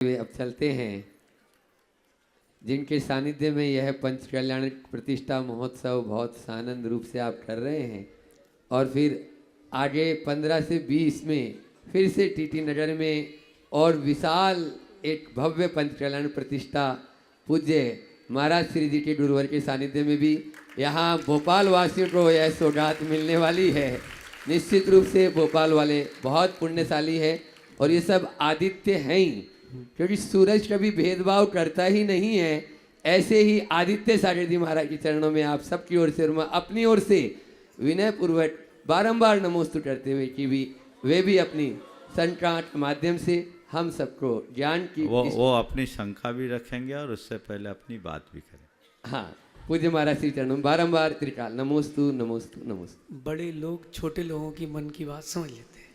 वे अब चलते हैं, जिनके सानिध्य में यह पंच कल्याण प्रतिष्ठा महोत्सव बहुत सानंद रूप से आप कर रहे हैं। और फिर आगे 15 से 20 में फिर से टीटी नगर में और विशाल एक भव्य पंच कल्याण प्रतिष्ठा पूज्य महाराज श्री जी के गुरुवर के सानिध्य में भी यहाँ भोपाल वासियों को यह सौगात मिलने वाली है। निश्चित रूप से भोपाल वाले बहुत पुण्यशाली है और ये सब आदित्य हैं ही, क्योंकि सूरज कभी भेदभाव करता ही नहीं है। ऐसे ही आदित्य सागर जी महाराज के चरणों में आप सबकी ओर से और मैं अपनी ओर से विनय पूर्वक बारंबार नमोस्तु करते हुए कि भी वे भी अपनी संकाट के माध्यम से हम सबको ज्ञान की वो अपनी शंका भी रखेंगे और उससे पहले अपनी बात भी करें। हाँ, पूज्य महाराज श्री चरणों बारंबार त्रिकाल नमोस्तु नमोस्तु नमोस्तु। बड़े लोग छोटे लोगों की मन की बात समझ लेते हैं।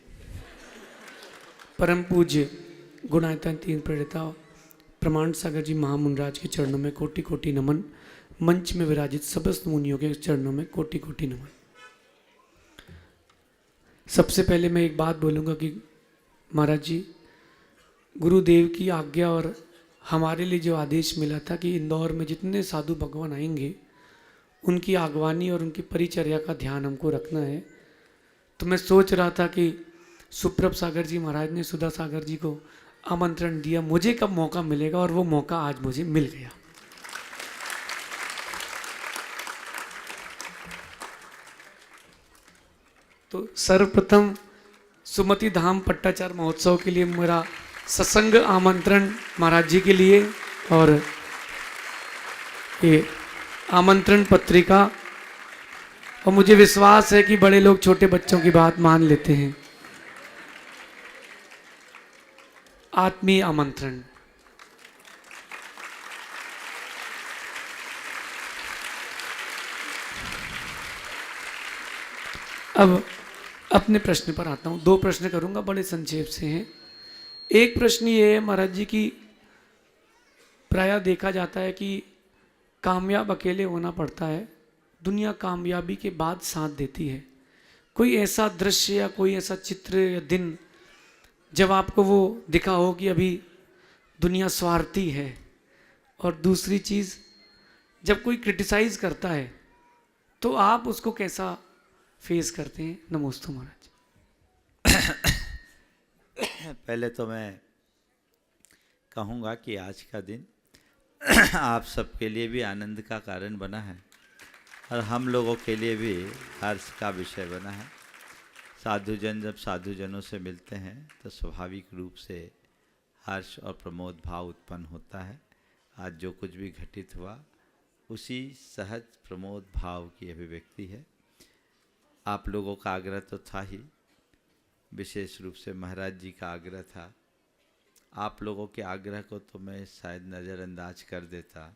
परम पूज्य गुणायतन तीन प्रेरिता प्रमाण सागर जी महामुनराज के चरणों में कोटि कोटि नमन। मंच में विराजित समस्त मुनियों के चरणों में कोटि कोटि नमन। सबसे पहले मैं एक बात बोलूँगा कि महाराज जी, गुरुदेव की आज्ञा और हमारे लिए जो आदेश मिला था कि इंदौर में जितने साधु भगवान आएंगे उनकी आगवानी और उनकी परिचर्या का ध्यान हमको रखना है। तो मैं सोच रहा था कि सुप्रभ सागर जी महाराज ने सुधा सागर जी को आमंत्रण दिया, मुझे कब मौका मिलेगा, और वो मौका आज मुझे मिल गया। तो सर्वप्रथम सुमति धाम पट्टाचार महोत्सव के लिए मेरा सत्संग आमंत्रण महाराज जी के लिए, और ये आमंत्रण पत्रिका, और मुझे विश्वास है कि बड़े लोग छोटे बच्चों की बात मान लेते हैं। आत्मीय आमंत्रण। अब अपने प्रश्न पर आता हूँ। दो प्रश्न करूँगा, बड़े संक्षेप से हैं। एक प्रश्न ये है महाराज जी की, प्रायः देखा जाता है कि कामयाब अकेले होना पड़ता है, दुनिया कामयाबी के बाद साथ देती है। कोई ऐसा दृश्य या कोई ऐसा चित्र या दिन जब आपको वो दिखा हो कि अभी दुनिया स्वार्थी है? और दूसरी चीज़, जब कोई क्रिटिसाइज करता है तो आप उसको कैसा फेस करते हैं? नमोस्तु महाराज। पहले तो मैं कहूँगा कि आज का दिन आप सबके लिए भी आनंद का कारण बना है और हम लोगों के लिए भी हर्ष का विषय बना है। साधुजन जब साधुजनों से मिलते हैं तो स्वाभाविक रूप से हर्ष और प्रमोद भाव उत्पन्न होता है। आज जो कुछ भी घटित हुआ उसी सहज प्रमोद भाव की अभिव्यक्ति है। आप लोगों का आग्रह तो था ही, विशेष रूप से महाराज जी का आग्रह था। आप लोगों के आग्रह को तो मैं शायद नज़रअंदाज कर देता,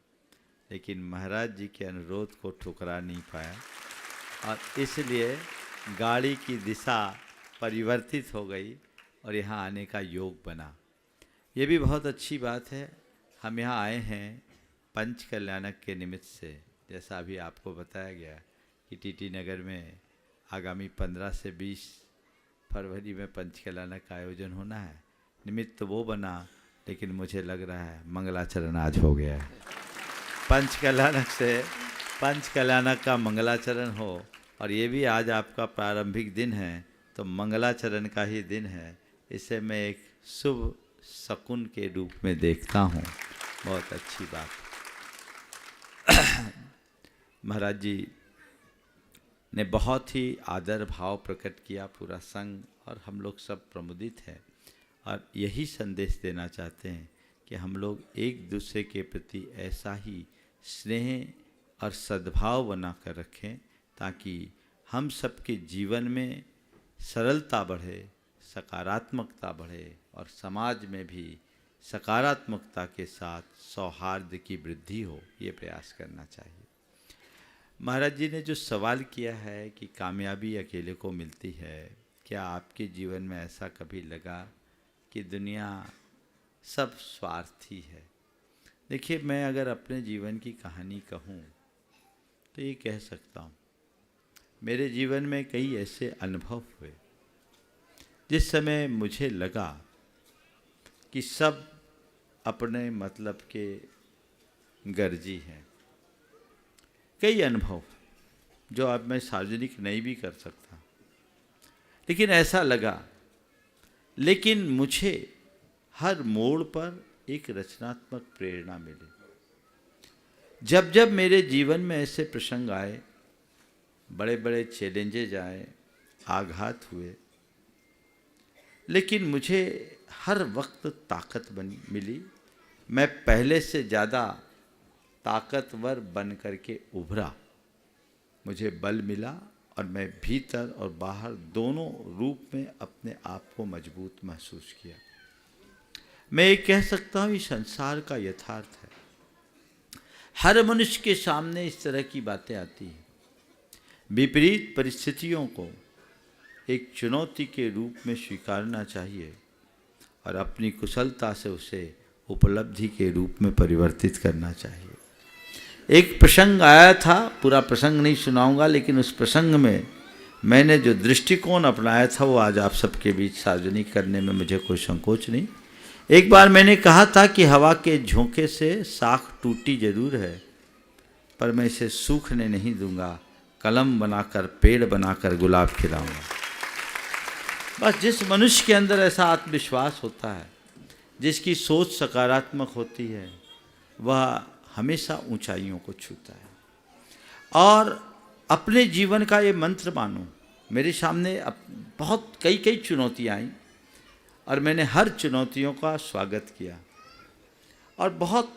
लेकिन महाराज जी के अनुरोध को ठुकरा नहीं पाया और इसलिए गाड़ी की दिशा परिवर्तित हो गई और यहाँ आने का योग बना। ये भी बहुत अच्छी बात है। हम यहाँ आए हैं पंच कल्याणक के निमित्त से। जैसा अभी आपको बताया गया कि टीटी नगर में आगामी 15 से 20 फरवरी में पंच कल्याणक का आयोजन होना है। निमित्त तो वो बना, लेकिन मुझे लग रहा है मंगलाचरण आज हो गया है। पंच कल्याणक से पंच कल्याणक का मंगलाचरण हो, और ये भी आज आपका प्रारंभिक दिन है तो मंगलाचरण का ही दिन है। इसे मैं एक शुभ शकुन के रूप में देखता हूँ। बहुत अच्छी बात। महाराज जी ने बहुत ही आदर भाव प्रकट किया, पूरा संघ और हम लोग सब प्रमुदित हैं और यही संदेश देना चाहते हैं कि हम लोग एक दूसरे के प्रति ऐसा ही स्नेह और सद्भाव बना कर रखें ताकि हम सबके जीवन में सरलता बढ़े, सकारात्मकता बढ़े और समाज में भी सकारात्मकता के साथ सौहार्द की वृद्धि हो। ये प्रयास करना चाहिए। महाराज जी ने जो सवाल किया है कि कामयाबी अकेले को मिलती है, क्या आपके जीवन में ऐसा कभी लगा कि दुनिया सब स्वार्थी है? देखिए, मैं अगर अपने जीवन की कहानी कहूँ तो ये कह सकता हूँ, मेरे जीवन में कई ऐसे अनुभव हुए जिस समय मुझे लगा कि सब अपने मतलब के गर्जी हैं। कई अनुभव जो अब मैं सार्वजनिक नहीं भी कर सकता, लेकिन ऐसा लगा, लेकिन मुझे हर मोड़ पर एक रचनात्मक प्रेरणा मिली। जब जब मेरे जीवन में ऐसे प्रसंग आए, बड़े बड़े चैलेंजेज आए, आघात हुए, लेकिन मुझे हर वक्त ताकत मिली। मैं पहले से ज़्यादा ताकतवर बन करके उभरा। मुझे बल मिला और मैं भीतर और बाहर दोनों रूप में अपने आप को मजबूत महसूस किया। मैं ये कह सकता हूँ, ये संसार का यथार्थ है। हर मनुष्य के सामने इस तरह की बातें आती हैं। विपरीत परिस्थितियों को एक चुनौती के रूप में स्वीकारना चाहिए और अपनी कुशलता से उसे उपलब्धि के रूप में परिवर्तित करना चाहिए। एक प्रसंग आया था, पूरा प्रसंग नहीं सुनाऊंगा, लेकिन उस प्रसंग में मैंने जो दृष्टिकोण अपनाया था वो आज आप सबके बीच सार्वजनिक करने में मुझे कोई संकोच नहीं। एक बार मैंने कहा था कि हवा के झोंके से शाख टूटी जरूर है, पर मैं इसे सूखने नहीं दूंगा, कलम बनाकर पेड़ बनाकर गुलाब खिलाऊंगा। बस जिस मनुष्य के अंदर ऐसा आत्मविश्वास होता है, जिसकी सोच सकारात्मक होती है, वह हमेशा ऊंचाइयों को छूता है। और अपने जीवन का ये मंत्र मानो। मेरे सामने बहुत कई चुनौतियाँ आईं और मैंने हर चुनौतियों का स्वागत किया और बहुत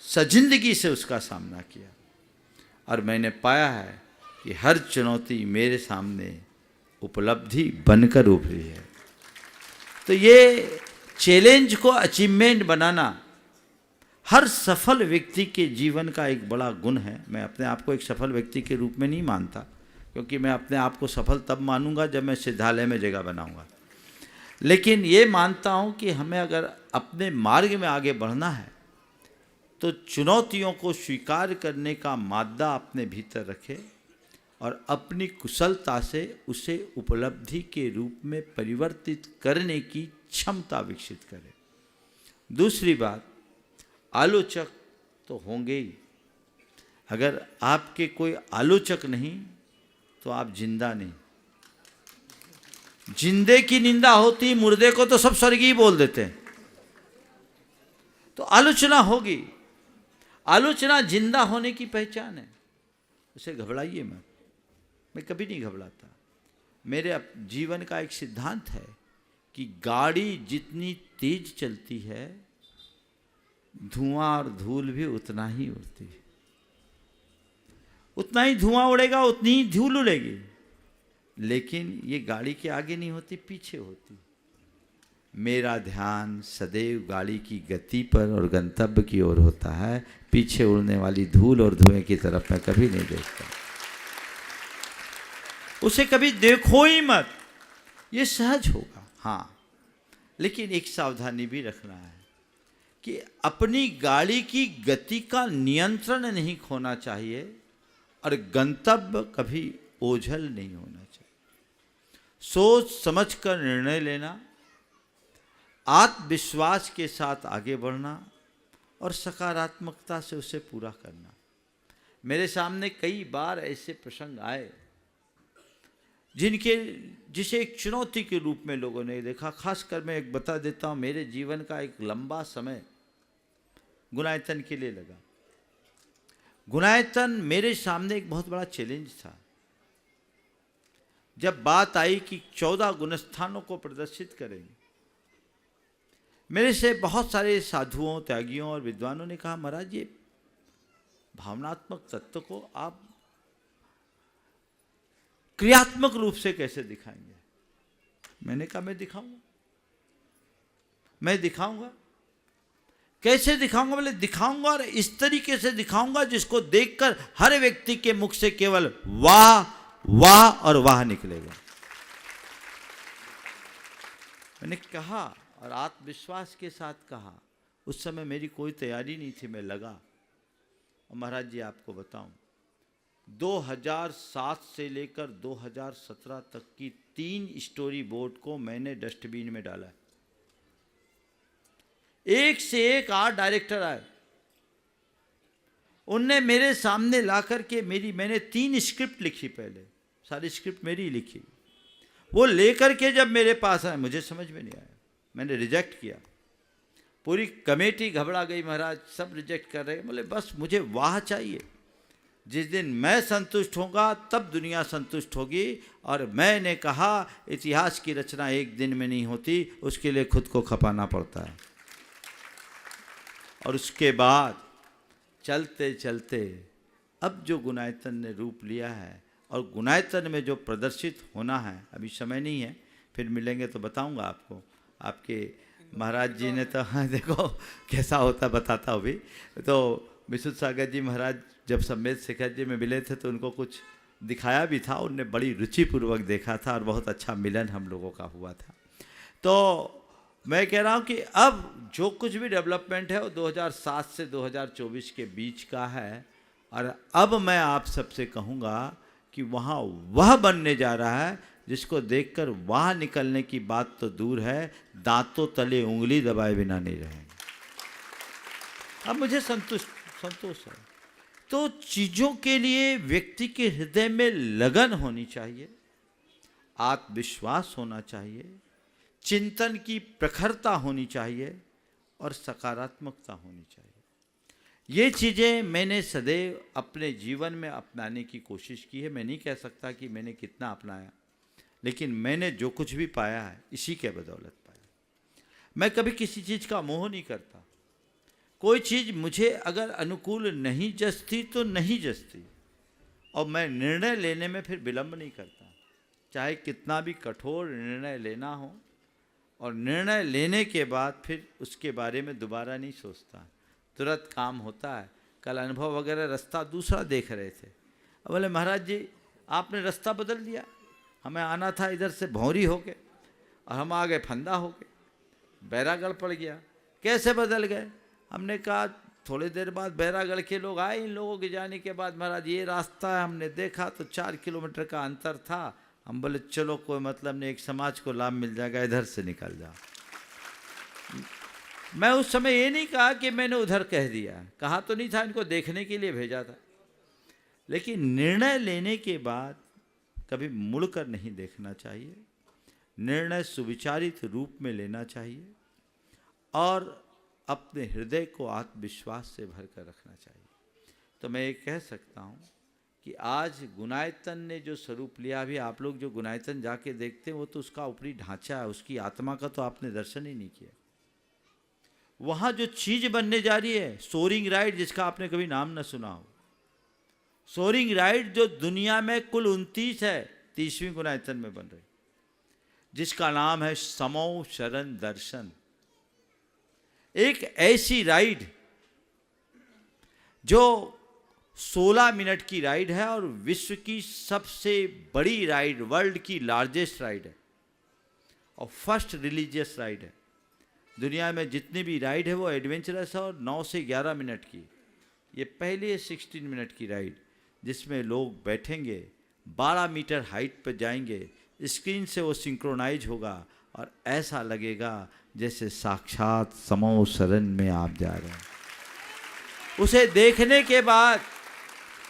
सजिंदगी से उसका सामना किया, और मैंने पाया है कि हर चुनौती मेरे सामने उपलब्धि बनकर उभरी है। तो ये चैलेंज को अचीवमेंट बनाना हर सफल व्यक्ति के जीवन का एक बड़ा गुण है। मैं अपने आप को एक सफल व्यक्ति के रूप में नहीं मानता, क्योंकि मैं अपने आप को सफल तब मानूंगा जब मैं सिद्धालय में जगह बनाऊंगा। लेकिन ये मानता हूँ कि हमें अगर अपने मार्ग में आगे बढ़ना है तो चुनौतियों को स्वीकार करने का मादा अपने भीतर रखे और अपनी कुशलता से उसे उपलब्धि के रूप में परिवर्तित करने की क्षमता विकसित करे। दूसरी बात, आलोचक तो होंगे ही। अगर आपके कोई आलोचक नहीं तो आप जिंदा नहीं। जिंदे की निंदा होती, मुर्दे को तो सब स्वर्गीय बोल देते हैं। तो आलोचना होगी। आलोचना जिंदा होने की पहचान है। उसे घबराइए मत। मैं कभी नहीं घबराता। मेरे जीवन का एक सिद्धांत है कि गाड़ी जितनी तेज चलती है, धुआं और धूल भी उतना ही उड़ती है। उतना ही धुआं उड़ेगा, उतनी ही धूल उड़ेगी, लेकिन ये गाड़ी के आगे नहीं होती, पीछे होती। मेरा ध्यान सदैव गाड़ी की गति पर और गंतव्य की ओर होता है। पीछे उड़ने वाली धूल और धुएं की तरफ मैं कभी नहीं देखता। उसे कभी देखो ही मत, ये सहज होगा। हाँ, लेकिन एक सावधानी भी रखना है कि अपनी गाड़ी की गति का नियंत्रण नहीं खोना चाहिए और गंतव्य कभी ओझल नहीं होना चाहिए। सोच समझकर निर्णय लेना, आत्मविश्वास के साथ आगे बढ़ना और सकारात्मकता से उसे पूरा करना। मेरे सामने कई बार ऐसे प्रसंग आए जिसे एक चुनौती के रूप में लोगों ने देखा। खासकर मैं एक बता देता हूँ, मेरे जीवन का एक लंबा समय गुणायतन के लिए लगा। गुणायतन मेरे सामने एक बहुत बड़ा चैलेंज था। जब बात आई कि 14 गुणस्थानों को प्रदर्शित करेंगे, मेरे से बहुत सारे साधुओं, त्यागियों और विद्वानों ने कहा, महाराज ये भावनात्मक तत्व को आप क्रियात्मक रूप से कैसे दिखाएंगे? मैंने कहा मैं दिखाऊंगा। कैसे दिखाऊंगा? बोले दिखाऊंगा और इस तरीके से दिखाऊंगा जिसको देखकर हर व्यक्ति के मुख से केवल वाह वाह और वाह निकलेगा। मैंने कहा और आत्मविश्वास के साथ कहा। उस समय मेरी कोई तैयारी नहीं थी, मैं लगा। और महाराज जी आपको बताऊं, 2007 से लेकर 2017 तक की 3 स्टोरी बोर्ड को मैंने डस्टबिन में डाला। एक से एक 8 डायरेक्टर आए, उनने मेरे सामने ला करके मैंने 3 स्क्रिप्ट लिखी, पहले सारी स्क्रिप्ट मेरी लिखी। वो लेकर के जब मेरे पास आए, मुझे समझ में नहीं आया, मैंने रिजेक्ट किया। पूरी कमेटी घबरा गई, महाराज सब रिजेक्ट कर रहे हैं। बोले बस मुझे वाह चाहिए, जिस दिन मैं संतुष्ट होगा तब दुनिया संतुष्ट होगी। और मैंने कहा इतिहास की रचना एक दिन में नहीं होती, उसके लिए खुद को खपाना पड़ता है। और उसके बाद चलते चलते अब जो गुणायतन ने रूप लिया है, और गुणायतन में जो प्रदर्शित होना है, अभी समय नहीं है, फिर मिलेंगे तो बताऊंगा आपको। आपके महाराज जी ने तो हाँ देखो कैसा होता बताता हूँ भी। तो विशुद्ध सागर जी महाराज जब सम्मेद शिखर जी में मिले थे तो उनको कुछ दिखाया भी था, उनने बड़ी रुचिपूर्वक देखा था और बहुत अच्छा मिलन हम लोगों का हुआ था। तो मैं कह रहा हूँ कि अब जो कुछ भी डेवलपमेंट है वो 2007 से 2024 के बीच का है। और अब मैं आप सबसे कहूँगा कि वहाँ वह बनने जा रहा है जिसको देखकर वहाँ निकलने की बात तो दूर है, दांतों तले उंगली दबाए बिना नहीं रहेंगे। अब मुझे संतोष है। तो चीज़ों के लिए व्यक्ति के हृदय में लगन होनी चाहिए, आत्मविश्वास होना चाहिए, चिंतन की प्रखरता होनी चाहिए और सकारात्मकता होनी चाहिए। ये चीज़ें मैंने सदैव अपने जीवन में अपनाने की कोशिश की है। मैं नहीं कह सकता कि मैंने कितना अपनाया, लेकिन मैंने जो कुछ भी पाया है इसी के बदौलत पाया। मैं कभी किसी चीज़ का मोह नहीं करता। कोई चीज़ मुझे अगर अनुकूल नहीं जचती तो नहीं जचती, और मैं निर्णय लेने में फिर विलंब नहीं करता, चाहे कितना भी कठोर निर्णय लेना हो। और निर्णय लेने के बाद फिर उसके बारे में दोबारा नहीं सोचता, तुरंत काम होता है। कल अनुभव वगैरह रास्ता दूसरा देख रहे थे, अब बोले महाराज जी आपने रास्ता बदल दिया, हमें आना था इधर से भौरी होके और हम आ गए फंदा होके, बैरागढ़ पड़ गया। कैसे बदल गए? हमने कहा थोड़ी देर बाद बैरागढ़ के लोग आए, इन लोगों के जाने के बाद महाराज ये रास्ता है, हमने देखा तो 4 किलोमीटर का अंतर था। हम बोले चलो कोई मतलब नहीं, एक समाज को लाभ मिल जाएगा, इधर से निकल जाओ। मैं उस समय ये नहीं कहा कि मैंने उधर कह दिया, कहा तो नहीं था, इनको देखने के लिए भेजा था। लेकिन निर्णय लेने के बाद कभी मुड़कर नहीं देखना चाहिए, निर्णय सुविचारित रूप में लेना चाहिए और अपने हृदय को आत्मविश्वास से भर कर रखना चाहिए। तो मैं ये कह सकता हूँ कि आज गुणायतन ने जो स्वरूप लिया, अभी आप लोग जो गुणायतन जाके देखते हैं वो तो उसका ऊपरी ढांचा है, उसकी आत्मा का तो आपने दर्शन ही नहीं किया। वहाँ जो चीज़ बनने जा रही है, सोरिंग राइड, जिसका आपने कभी नाम न सुना हो, सोरिंग राइड जो दुनिया में कुल 29 है, 30वीं गुणायतन में बन रही, जिसका नाम है समो शरण दर्शन। एक ऐसी राइड जो 16 मिनट की राइड है और विश्व की सबसे बड़ी राइड, वर्ल्ड की लार्जेस्ट राइड है और फर्स्ट रिलीजियस राइड है। दुनिया में जितनी भी राइड है वो एडवेंचरस है और 9 से 11 मिनट की। ये पहले 16 मिनट की राइड जिसमें लोग बैठेंगे, 12 मीटर हाइट पर जाएंगे, स्क्रीन से वो सिंक्रोनाइज होगा और ऐसा लगेगा जैसे साक्षात समो शरण में आप जा रहे हैं। उसे देखने के बाद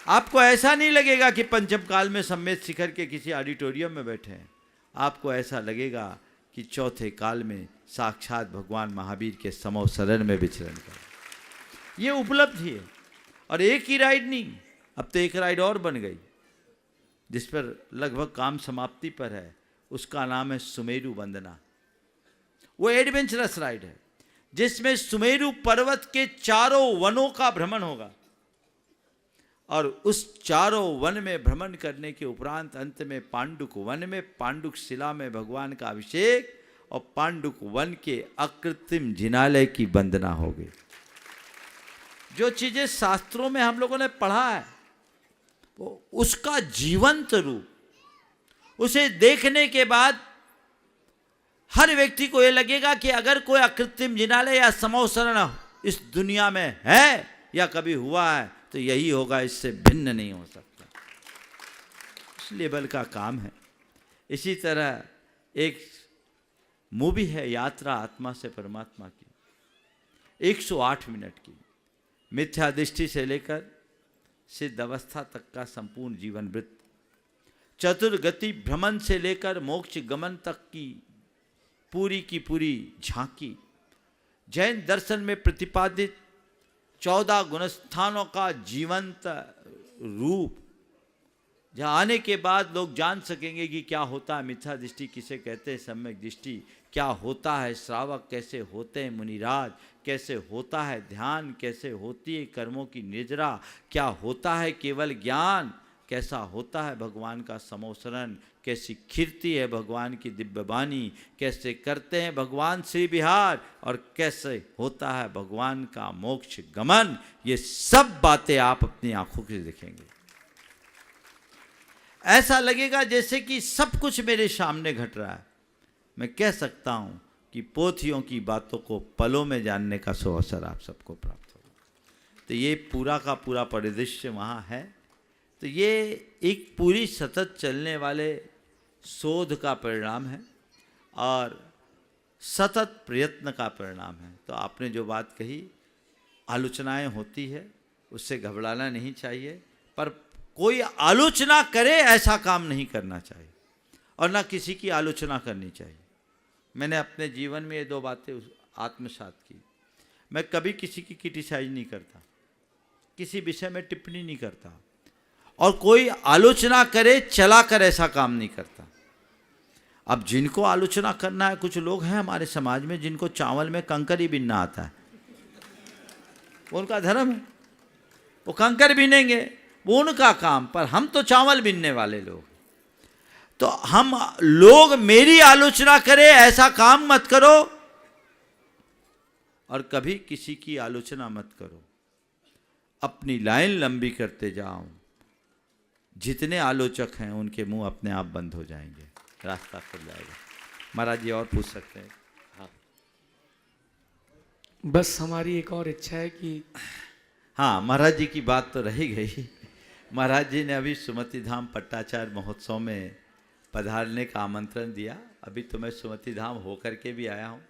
आपको ऐसा नहीं लगेगा कि पंचम काल में सम्मेद शिखर के किसी ऑडिटोरियम में बैठे हैं, आपको ऐसा लगेगा कि चौथे काल में साक्षात भगवान महावीर के समो शरण में विचरण करें। ये उपलब्धि है। और एक ही राइड नहीं, अब तो एक राइड और बन गई जिस पर लगभग काम समाप्ति पर है, उसका नाम है सुमेरु वंदना। वो एडवेंचरस राइड है जिसमें सुमेरु पर्वत के चारों वनों का भ्रमण होगा और उस चारों वन में भ्रमण करने के उपरांत अंत में पांडुक वन में पांडुक शिला में भगवान का अभिषेक और पांडुक वन के अकृत्रिम जिनालय की वंदना होगी। जो चीजें शास्त्रों में हम लोगों ने पढ़ा है वो उसका जीवंत रूप, उसे देखने के बाद हर व्यक्ति को ये लगेगा कि अगर कोई अकृत्रिम जिनालय या समो शरण इस दुनिया में है या कभी हुआ है तो यही होगा, इससे भिन्न नहीं हो सकता। इस लेवल का काम है। इसी तरह एक मूवी है यात्रा आत्मा से परमात्मा की, 108 मिनट की। मिथ्या दृष्टि से लेकर सिद्ध अवस्था तक का संपूर्ण जीवन वृत्त, चतुर्गति भ्रमण से लेकर मोक्ष गमन तक की पूरी झांकी, जैन दर्शन में प्रतिपादित 14 गुणस्थानों का जीवंत रूप, जहाँ आने के बाद लोग जान सकेंगे कि क्या होता है मिथ्या दृष्टि किसे कहते हैं, सम्यक दृष्टि क्या होता है, श्रावक कैसे होते हैं, मुनिराज कैसे होता है, ध्यान कैसे होती है, कर्मों की निजरा क्या होता है, केवल ज्ञान कैसा होता है, भगवान का समोसरण कैसी खिरती है, भगवान की दिव्य वाणी कैसे करते हैं भगवान श्री विहार, और कैसे होता है भगवान का मोक्ष गमन। ये सब बातें आप अपनी आंखों से देखेंगे। ऐसा लगेगा जैसे कि सब कुछ मेरे सामने घट रहा है। मैं कह सकता हूं कि पोथियों की बातों को पलों में जानने का अवसर आप सबको प्राप्त होगा। तो ये पूरा का पूरा परिदृश्य वहाँ है। तो ये एक पूरी सतत चलने वाले शोध का परिणाम है और सतत प्रयत्न का परिणाम है। तो आपने जो बात कही, आलोचनाएं होती है, उससे घबराना नहीं चाहिए, पर कोई आलोचना करे ऐसा काम नहीं करना चाहिए और ना किसी की आलोचना करनी चाहिए। मैंने अपने जीवन में ये 2 बातें आत्मसात की। मैं कभी किसी की क्रिटिसाइज नहीं करता, किसी विषय में टिप्पणी नहीं करता, और कोई आलोचना करे चला कर ऐसा काम नहीं करता। अब जिनको आलोचना करना है, कुछ लोग हैं हमारे समाज में जिनको चावल में कंकर ही बीनना आता है, वो उनका धर्म है, वो कंकर बीनेंगे, वो उनका काम। पर हम तो चावल बीनने वाले लोग, तो हम लोग मेरी आलोचना करें ऐसा काम मत करो और कभी किसी की आलोचना मत करो। अपनी लाइन लंबी करते जाओ, जितने आलोचक हैं उनके मुंह अपने आप बंद हो जाएंगे, रास्ता खुल जाएगा। महाराज जी और पूछ सकते हैं? हाँ, बस हमारी एक और इच्छा है कि हाँ, महाराज जी की बात तो रही गई। महाराज जी ने अभी सुमति धाम पट्टाचार्य महोत्सव में पधारने का आमंत्रण दिया। अभी तो मैं सुमति धाम होकर के भी आया हूँ।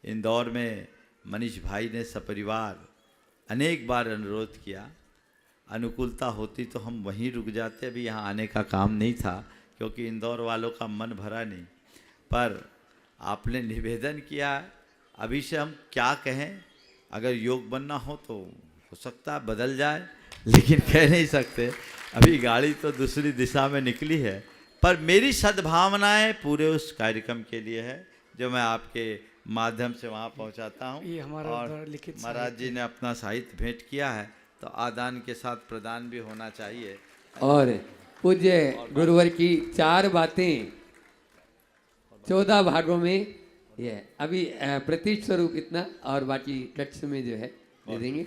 इंदौर में मनीष भाई ने सपरिवार अनेक बार अनुरोध किया, अनुकूलता होती तो हम वहीं रुक जाते, अभी यहाँ आने का काम नहीं था क्योंकि इंदौर वालों का मन भरा नहीं। पर आपने निवेदन किया, अभी से हम क्या कहें, अगर योग बनना हो तो हो सकता है बदल जाए, लेकिन कह नहीं सकते। अभी गाड़ी तो दूसरी दिशा में निकली है, पर मेरी सद्भावनाएं पूरे उस कार्यक्रम के लिए है जो मैं आपके माध्यम से वहाँ पहुँचाता हूँ। ये हमारा और लिखित महाराज जी ने अपना साहित्य भेंट किया है, तो आदान के साथ प्रदान भी होना चाहिए। और पूज्य गुरुवर की 4 बातें 14 भागों में ये अभी प्रतीक स्वरूप इतना, और बाकी कक्ष में जो है दे देंगे।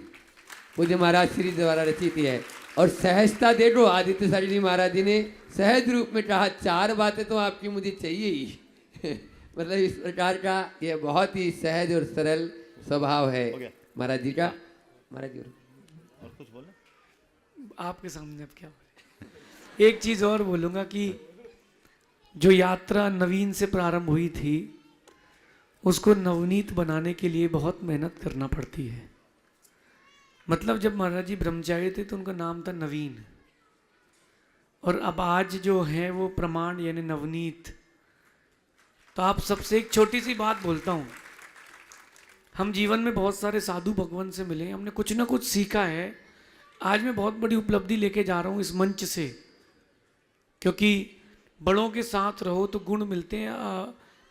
पूज्य महाराज श्री द्वारा रचित है। और सहजता देखो, आदित्य सारी जी महाराज जी ने सहज रूप में कहा 4 बातें तो आपकी मुझे चाहिए ही। मतलब इस प्रकार का ये बहुत ही सहज और सरल स्वभाव है महाराज जी का। महाराज जी और कुछ बोले? आपके सामने अब क्या बोले। एक चीज और बोलूंगा कि जो यात्रा नवीन से प्रारंभ हुई थी, उसको नवनीत बनाने के लिए बहुत मेहनत करना पड़ती है। मतलब जब महाराज जी ब्रह्मचारी थे तो उनका नाम था नवीन, और अब आज जो है वो प्रमाण यानी नवनीत। तो आप सबसे एक छोटी सी बात बोलता हूँ, हम जीवन में बहुत सारे साधु भगवान से मिले, हमने कुछ ना कुछ सीखा है। आज मैं बहुत बड़ी उपलब्धि लेके जा रहा हूँ इस मंच से, क्योंकि बड़ों के साथ रहो तो गुण मिलते हैं।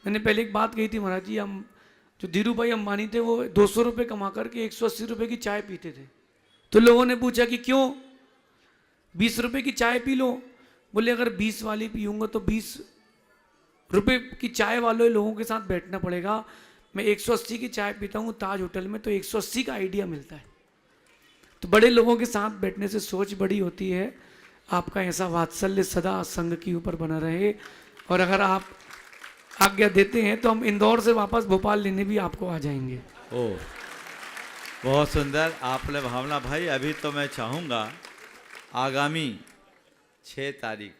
मैंने पहले एक बात कही थी महाराज जी, हम जो धीरू भाई अंबानी थे वो 200 रुपये कमा करके 180 रुपये की चाय पीते थे। तो लोगों ने पूछा कि क्यों, 20 रुपये की चाय पी लो। बोले अगर 20 वाली पीऊँगा तो 20 रुपये की चाय वाले लोगों के साथ बैठना पड़ेगा। मैं 180 की चाय पीता हूँ ताज होटल में, तो 180 का आइडिया मिलता है। तो बड़े लोगों के साथ बैठने से सोच बड़ी होती है। आपका ऐसा वात्सल्य सदा संघ के ऊपर बना रहे, और अगर आप आज्ञा देते हैं तो हम इंदौर से वापस भोपाल लेने भी आपको आ जाएंगे। ओह, बहुत सुंदर आपने भावना भाई। अभी तो मैं चाहूँगा आगामी 6 तारीख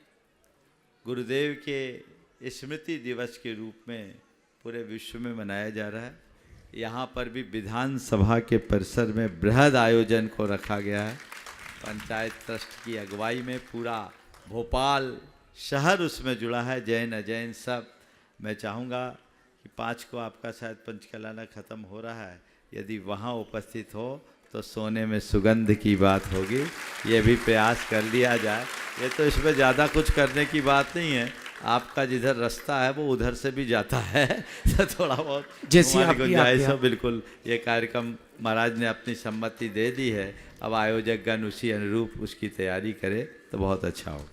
गुरुदेव के स्मृति दिवस के रूप में पूरे विश्व में मनाया जा रहा है। यहाँ पर भी विधानसभा के परिसर में बृहद आयोजन को रखा गया है। पंचायत ट्रस्ट की अगुवाई में पूरा भोपाल शहर उसमें जुड़ा है, जैन अजैन सब। मैं चाहूँगा कि 5 को आपका शायद पंचकलाना ख़त्म हो रहा है, यदि वहाँ उपस्थित हो तो सोने में सुगंध की बात होगी। ये भी प्रयास कर लिया जाए। ये तो इसमें ज़्यादा कुछ करने की बात नहीं है, आपका जिधर रास्ता है वो उधर से भी जाता है तो थोड़ा बहुत जैसी हमारी आपकी गुंजाइश आज्ञा। हो। बिल्कुल, ये कार्यक्रम महाराज ने अपनी सम्मति दे दी है, अब आयोजकगण उसी अनुरूप उसकी तैयारी करे तो बहुत अच्छा हो।